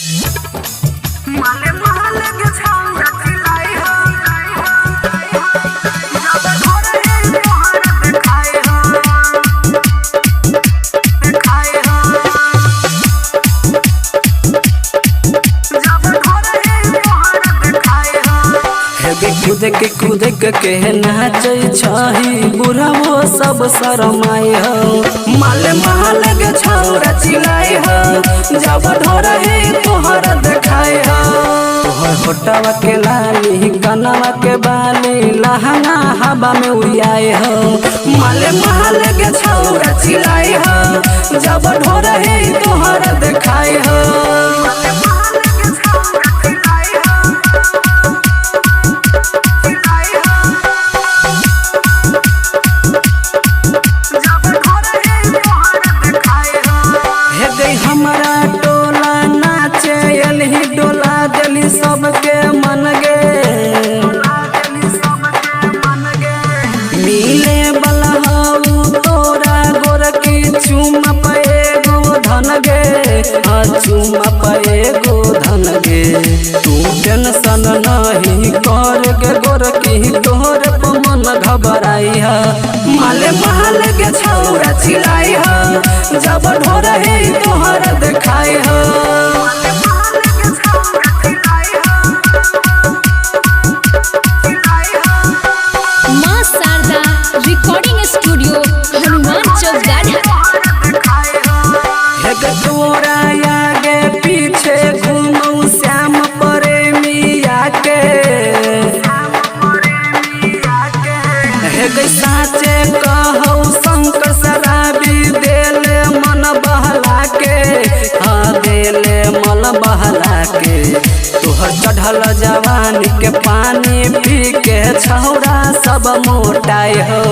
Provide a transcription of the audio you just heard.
माले महल के छांगा खिलाई हो जब घर है तोहरा दिखाए हो जब घर है तोहरा दिखाए हो कूद के नाचे छही बुढ़ा वो सब शरमाए हो माले महल के छौरा चिल्लाए हो जब ढोर है तोहरा दिखाए हो तोहर होटवा के लाली कनवा के बाली लहंगा हवा में उड़ाए हो माले महल के छौरा चिल्लाए हो जब ढोर है तोहरा दिखाए हो हमारा टोला नाचे एलही डोला दिली सबके मन गे मिले वाला हऊ तोरा गोर की चुमा पे गो धन गे चुमा पे गो धन गे तू टेंशन नहीं कर के गोर की तोहरे मन घबराई है माले महल के छौरा चिल्लाई है जब ढोर है तोहरा दिखाई हो मां शारदा रिकॉर्डिंग स्टूडियो हनुमान चौक तोरा आगे पीछे घूमू श्याम प्रेमिया के साचे कहू शंकर शराबी देले मन बहला के हाँ देले मन बहला के तोहर चढ़ल जवानी के पानी पी के छौरा सब मोटाई हो